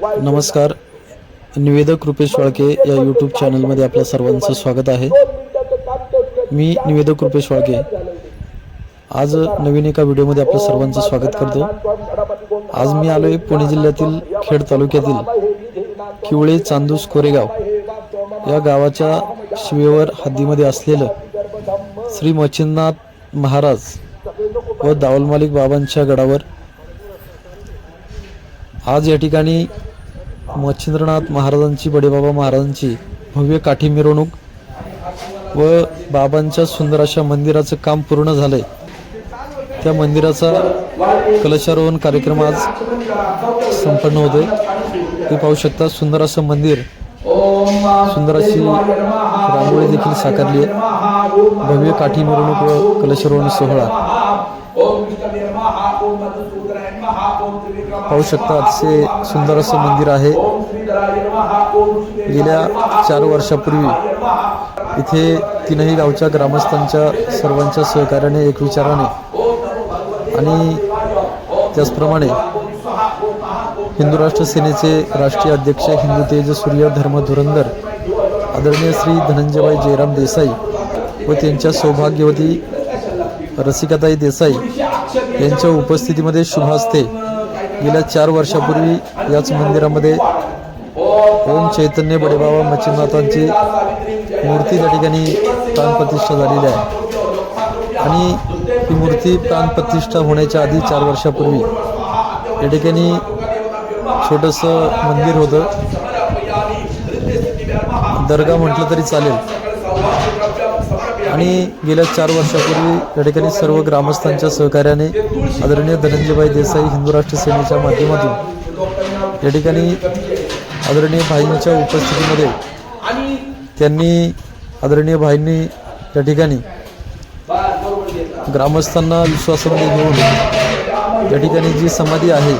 नमस्कार. निवेदक रुपेश वाळके या यूट्यूब चॅनलमध्ये आपल्या सर्वांचं स्वागत आहे. मी निवेदक रुपेश वाळके आज नवीन एका व्हिडिओमध्ये आपल्या सर्वांचं स्वागत करतो. आज मी आलोय पुणे जिल्ह्यातील खेड तालुक्यातील किवळे चांदूस कोरेगाव या गावाच्या शिवेवर हद्दीमध्ये असलेलं श्री मच्छिंद्रनाथ महाराज व दावल मालिक बाबांच्या गडावर आज या ठिकाणी मच्छिंद्रनाथ महाराजांची बडेबाबा महाराजांची भव्य काठी मिरवणूक व बाबांच्या सुंदर अशा मंदिराचं काम पूर्ण झालंय. त्या मंदिराचा कलशारोहण कार्यक्रम आज संपन्न होतोय. ते पाहू शकता. सुंदर असं मंदिर, सुंदर अशी रांगोळी देखील साकारली आहे. भव्य काठी मिरवणूक व कलशारोहण सोहळा पाहू शकता. अतिशय सुंदर असं मंदिर आहे. गेल्या 4 वर्षापूर्वी इथे तीनही गावच्या ग्रामस्थांच्या सर्वांच्या सहकार्याने, एक विचाराने आणि त्याचप्रमाणे हिंदू राष्ट्र सेनेचे राष्ट्रीय अध्यक्ष, हिंदू तेज सूर्य धर्म धुरंधर आदरणीय श्री धनंजयभाई जयराम देसाई व त्यांच्या सौभाग्यवती रसिकाताई देसाई यांच्या उपस्थितीमध्ये शुभहस्ते गेल्या 4 वर्षापूर्वी याच मंदिरामध्ये ओम चैतन्य बडेबाबा मच्छिंद्रनाथांची मूर्ती त्या ठिकाणी प्राणप्रतिष्ठा झालेली आहे. आणि ही मूर्ती प्राणप्रतिष्ठा होण्याच्या आधी 4 वर्षापूर्वी या ठिकाणी छोटंसं मंदिर होतं. दर्गा म्हटलं तरी चालेल. आणि गेल्या 4 वर्षापूर्वी या ठिकाणी सर्व ग्रामस्थांच्या सहकार्याने आदरणीय धनंजयभाई देसाई हिंदू राष्ट्र सेनेच्या माध्यमातून या ठिकाणी आदरणीय भाईंच्या उपस्थितीमध्ये त्यांनी आदरणीय भाईंनी या ठिकाणी ग्रामस्थांना विश्वासामध्ये घेऊन या ठिकाणी जी समाधी आहे,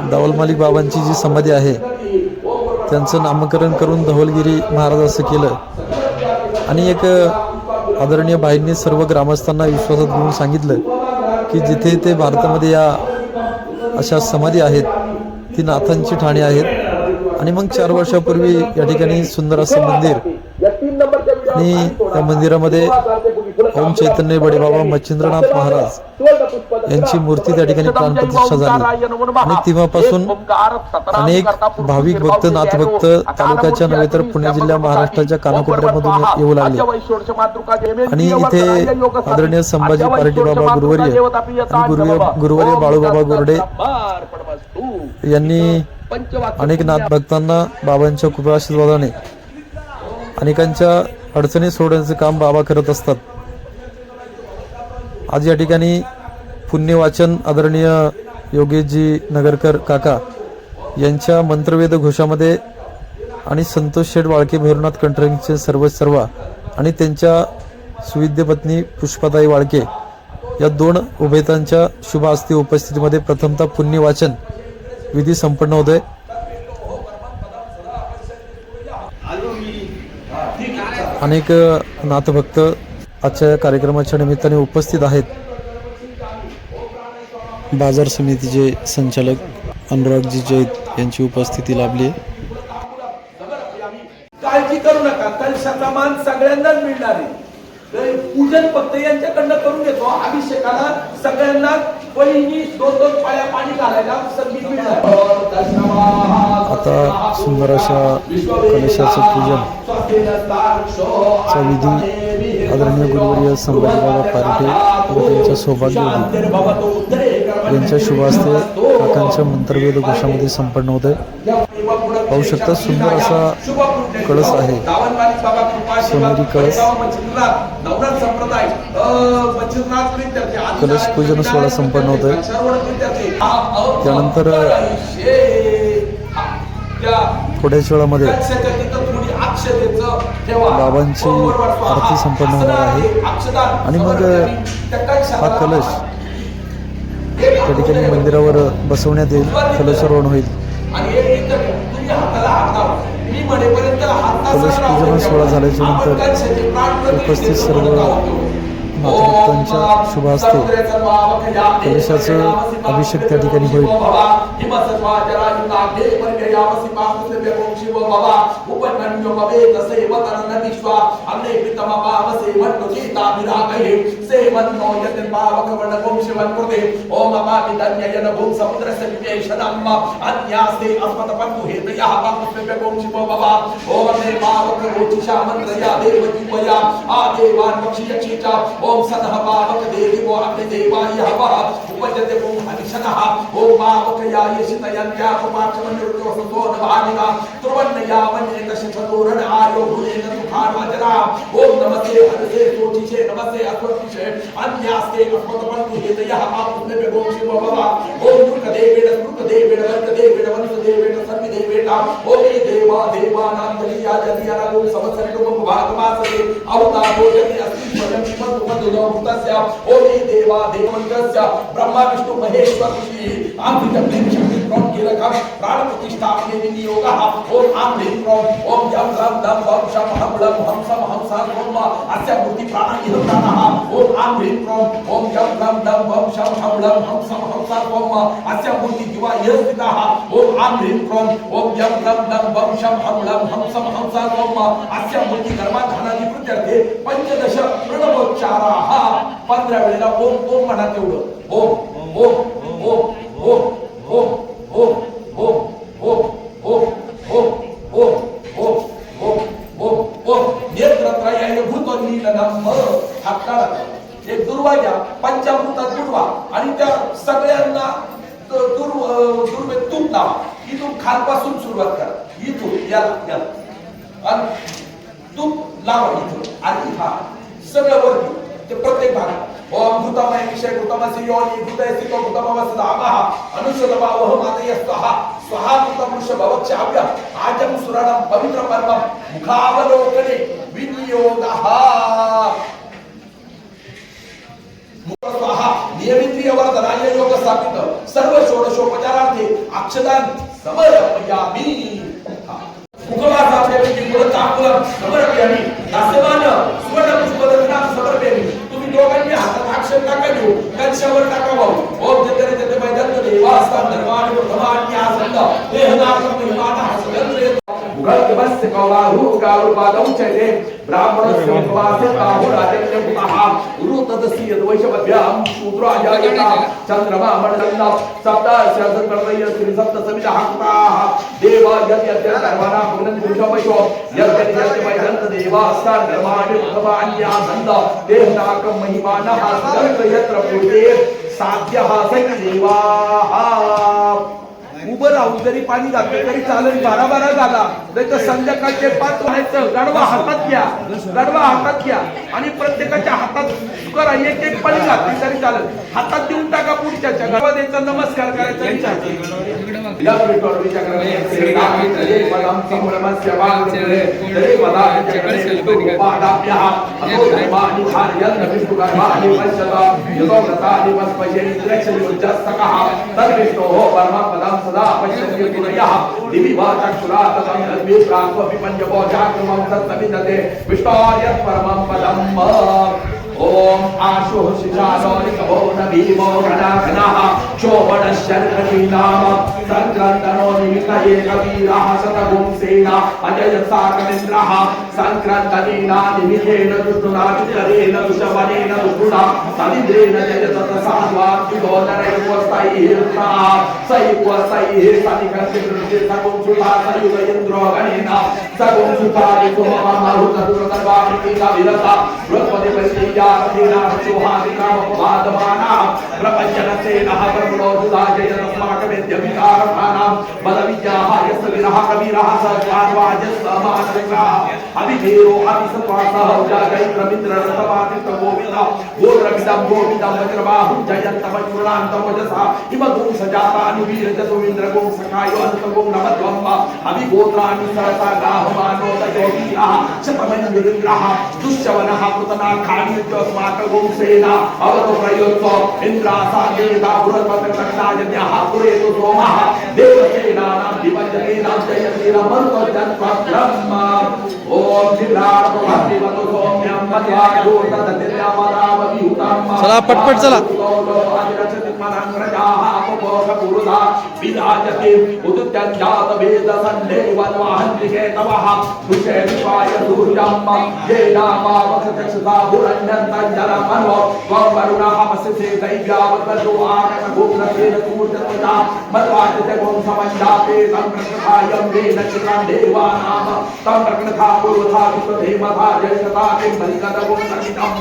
दावल मालिक बाबांची जी समाधी आहे, त्यांचं नामकरण करून धवलगिरी महाराज असं केलं. आणि एक आदरणीय भाईंनी सर्व ग्रामस्थांना विश्वासात घेऊन सांगितलं की जिथे ते भारतामध्ये या अशा समाधी आहेत ती नाथांची ठाणी आहेत. आणि मग 4 वर्षापूर्वी या ठिकाणी सुंदर असं मंदिर, आणि या मंदिरामध्ये ओम चैतन्य बडेबाबा मच्छिंद्रनाथ महाराज यांची मूर्ती त्या ठिकाणी प्राणप्रतिष्ठा झाली. आणि तेव्हापासून अनेक भाविक भक्त, नाथ भक्त तालुक्याच्या नव्हे तर पुणे जिल्हा महाराष्ट्राच्या कानाकोपऱ्यामधून येऊ लागले. आणि इथे आदरणीय संभाजी पार्टी बाबा गुरुवर्य आणि गुरुवर्य बाळूबाबा गोरडे यांनी अनेक नाथ भक्तांना बाबांच्या कृपा आशीर्वादाने अनेकांच्या अडचणी सोडण्याचं काम बाबा करत असतात. आज या ठिकाणी पुण्यवाचन आदरणीय योगेशजी नगरकर काका यांच्या मंत्रवेद घोषामध्ये आणि संतोष शेठ वाळके भैरवनाथ कंट्रोलिंगचे सर्व आणि त्यांच्या सुविद्य पत्नी पुष्पाताई वाळके या 2 उभयतांच्या शुभ हस्ते उपस्थितीमध्ये प्रथमतः पुण्यवाचन विधी संपन्न होतोय. अनेक नाथभक्त आजच्या कार्यक्रमाच्या निमित्ताने उपस्थित आहेत. बाजार समितीचे संचालक अनुरागजी जैत यांची उपस्थिती लाभली. काळजी करू नका, कलशाचा मान सगळ्यांनाच मिळणार आहे. पूजन फक्त यांच्याकडनं करून घेतो. अभिषेकाला सगळ्यांना वहिनी 2-2 पाया पाणी घालायला संधी मिळणार. आता सुंदर अशा कलशाचं पूजन चा विधी आदरणीय गुरुवर्य संभाजीबाबा पारखे व त्यांच्या सौभाग्यवती यांच्या शुभास्ते काकांच्या मंत्रवेद घोषामध्ये संपन्न होते. पाहू शकता. सुंदर असा कळस आहे, सोनेरी कळस. कलश पूजन सोहळा संपन्न होतोय. त्यानंतर थोड्याच वेळामध्ये बाबांची आरती संपन्न होणार आहे. आणि मग हा कलश त्या ठिकाणी मंदिरावर बसवण्यात येईल. कलशारोहण होईल. कलश पूजन सोहळा झाल्याच्या नंतर उपस्थित सर्व मातृभक्तांच्या शुभ हस्ते कलशाचं अभिषेक त्या ठिकाणी होईल. ओम सदह पावक देवी वो अग्नि देवाय हवः उपजते ओम हरिशनः ओम पावक यायशितयन्त्या कुमाक्षमनिरुद्धो सतो नवानिका त्रुवन्नयावन्येक शतदूरन आयो भुलेन सुखानवजना ओम नमस्ते हरसे सोचिषे नमस्ते अश्वतिषे अन्यास्ते अस्मत्पन्तु हेतयः पापुने ओम शिव भव ओम दुर्गदेवेन वर्गदेवेन वंशदेवेन सर्वदेवेन ओम देवा देवानां दलिया जलिया ओम समसरितो भागमासते अवतारो जति अस्ति ओम देवा देवंतस्य ब्रह्मा विष्णु महेश्वर ऋषि आम्रिजं शक्ति प्रोम कीलकं प्राण प्रतिष्ठापने विनियोगः ओम आम ह्रीं प्रोम ओम यं ह्रं दं वं शं हं लं हं सं हं सा ओम अस्य मूर्ति प्राण इह प्राणः ओम आम ह्रीं प्रोम ओम यं ह्रं दं वं शं हं लं हं सं हं सा ओम अस्य मूर्ति दिवा इह स्थितः ओम आम ह्रीं प्रोम ओम यं ह्रं दं वं शं हं लं हं सं हं सा ओम अस्य मूर्ति गर्भाधानाधिकृत्यर्थे पंचदश प्रणवोच्चाराः 15 वेळेला ओम ओम म्हणा तेवढं ओम ओम ओम ओम ओम ओम ओम ओम ओम ओम ओम ओम ओम ओम ओम नेत्रत्रयाय भूतनीलनम हाताला एक दुर्वा घ्या पंचामृतात बुडवा आणि त्या सगळ्यांना दुर्वे तूप लावा इथून खालपासून सुरुवात करा इथून याला आणि तूप लावा इथून आणि इथं सगळं वरती ते प्रत्येक भाग ओम भूतमय विषय भूतमसी योनी भूतयस्थितो भूतमवसदा आमः अनुसदवावह मातय स्वाहा स्वाहा भूतमृष भवच्चाव्य आजम सुरणं पवित्र परमं मुखावलोकने विनियोगः स्वाहा नियमित्रिय वर्धनाय योग स्थापित सर्व षोडशोपचारार्थे अक्षदान समर्पयामि मुखवासापैकी पुरताकुलं समर्पयामि दास्यमान सुवर्ण पुष्पदर्शनां समर्पयामि तुम्ही दोघांनी हातात अक्षर टाका देऊ कलशावर टाकावं ओम जतरे जते मैदंत देवास्तान धर्मानि प्रथमान्यासंद देहनाथ महिमानः सदंद्रे मुगलवस्य कौलाहु कारुपादौ चैते ब्राह्मणस्य उपवासे ताहुराजन्य पुनः गुरु तदस्य द्वैषवभ्यां शूद्राजायता चंद्रमा मंडलना सप्तास्य संकल्पय श्री सप्त समितः कृताः देवा यद्यद्य धर्माणां पुनन्ति विषमयो यद्यद्य मैदंत देवास्तान धर्मानि प्रथमान्यासंद देहनाथ महिमानः सदंद्रे यत्र पूर्वे साध्यः सैन्य देवाः उभं राहून जरी पाणी घातलं तरी चालेल 12-12 झाला नाही तर संध्याकाळचे 5 व्हायचं गडवा हातात घ्या आणि प्रत्येकाच्या हातात करा एक पाणी घातली तरी चालेल हातात देऊन टाका पुढच्याच्या गडवा द्यायचा नमस्कार करायचा सदा पश्यन्ति पुनयः दिवि वाचक्षुराततं तद्वे प्राक्वपिपञ्चभोजाक्रमं सत्समिदते विष्णोर्यत् परमं पदम् ओम आशुः शिशानो निकभो नभीमो गणाघनः शोभनशर्कटीनाम संक्रन्दनो निमितये कवीरः शतगुंसेना अजयसाकमिन्द्रः संक्रन्दनेना निमितेन दुष्टुना चित्तरेण दुष्टवनेन दुष्टुना सदिन्द्रेण जयततसान्वाद्विदोदरयुवस्तैः सैवस्तैः सनिकर्तिकृते सगुंसुता सयुगयन्द्रो गणेन सगुंसुता विसुममाहुतदुरतर्वामिति कविरता बृहस्पतिपतिया प्रपंचनसेनः प्रमुलोजुदाजयतस्माकमेद्यमिकारभानां बलविद्याः यस्विनः कवीरः सर्वार्वाजस्समानविग्रहः अभिधीरो अभिसत्वासः उजागैत्रमित्ररथपातित्रगोविन्दः गोत्रमिदं वज्रबाहुं जयन्तमचूर्णान्तं वजसा इमगुं सजातानि वीरजतुमिन्द्रगुं सखायो अन्तगुं नमध्वम् अभिगोत्राणि सरसा गाहमानोदयोगीरः शतमञ्जुरिन्द्रः दुश्यवनः कृतनाखानि स्माकगुंसेना अवतो प्रयोत्सव इन्द्रासादेता बृहस्पतिर्दक्षायन्यः पुरेतु सोमः देवसेनानां दिवञ्जनेनां जयतेन मरुतजन्म ब्रह्म ओम चित्रार्थ भक्तिवतो सौम्यं मध्यायो तदतिर्यामदावविहुतं चला पटपट चला विधाजते उदुत्याजात वेद सन्देवन्वाहन्तिके तवः दुषे विश्वाय सूर्यं ये नामावसचक्षुता भुरण्यन्तञ्जलमनो त्वं वरुणः वससे दैव्यावतजो आगमगोग्रसेन सूर्यत्वजा मत्वादिते गों समञ्जाते तं प्रकृथायं वेद चित्रं देवानां तं प्रकृथा पूर्वथा विश्वधेमथा जयशता किं बलिकदगों सकितं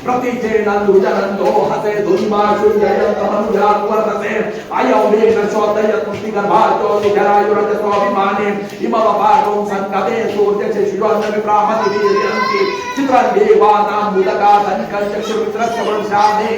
प्रतीचेन लुजनन्दो हसे धुनिमाशु जयन्तमनुजात्वर्तते अयं वेद शोधयत्मुक्ति गर्भार्चो निजरायुरज स्वाभिमाने इमवपार्गों संकते सूर्यस्य शिरोन्न विप्रामति वीर्यन्ति चित्रं देवानां मुदका धनिकञ्चक्षुमित्रस्य वंशाने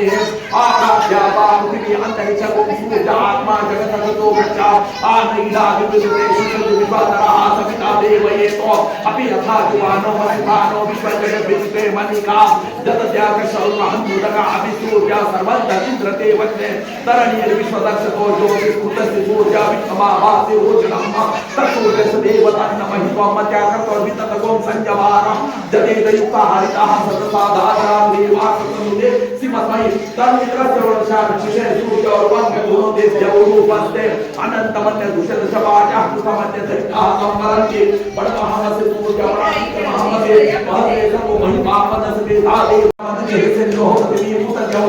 आकाश्यापामुखिः अन्तरिक्षगों सूर्यात्मा जगतगतो गच्छा आनैला विविधेषु विश्वधरः सविता देवयेतो अपि यथा जुवानो मसिभानो विश्वजगद्विश्वे मणिका जतत्याकशौर्महन्मुदका अपि सूर्या सर्वन्तरिन्द्रते वच्ने तरणीर्विश्वदर्शको ज्योतिस्फुटस्य सूर्या विक्रमाभासे ओजनम् तत्सूर्यस्य देवतन्न महित्वं मत्याकर्तविततगों संजवारं जतेदयुक्ता हरितः सतसाधारां देवासतनुदे सिमस्मै तन्मित्रस्य वंशाभिषे सूर्योर्वङ्गगुणोदेस्य उरूपस्ते अनन्तमन्य दुषदशवाजः कृतमन्य धरिताः संवरन्ति पडमहमस्य सूर्यवराणिकमहमसे महते सर्वो महिमापदसते धादे मदजेसेन्नो प्रतिमीमुतजो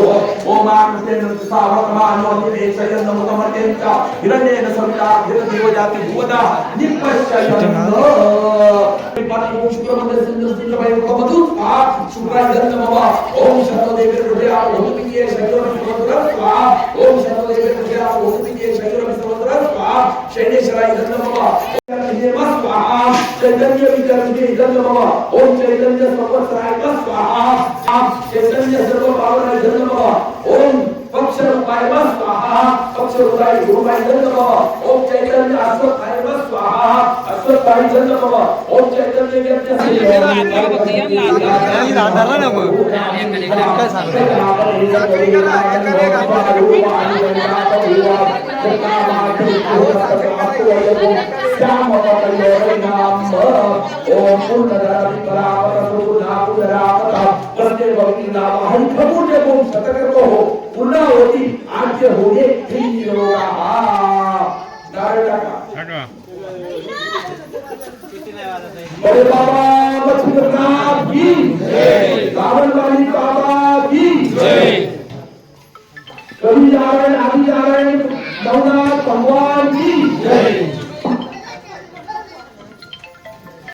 ओमाकृतेन सावकमानो निवेशयन् नमुतमर्त्यञ्च हिरण्येन सविता हिरदेवजाति भुवदा निपश्ययन् ओम शतदेवे हृदया ओमपिये शक्तिर्विश्वद्रस्वा ओम शतदेवे हृदया ओमपिये शक्तिर्विश्वद्रस्वा शैलेश्वराय नमः स्वाहा चैतन्य विचरते नमः ओम चैतन्य सर्वस्राय स्वाहा चैतन्य सर्वभावनाय नमः ओम पक्षरूपाय स्वाहा पक्षरूपाय गुरुवाय नमः ओम चैतन्य अश्वत्थाय स्वाहा अश्वत्थाय नमः ओम चैतन्य पुन्हा होती आज होणे बड़े बाबा लक्ष्मीनाथ की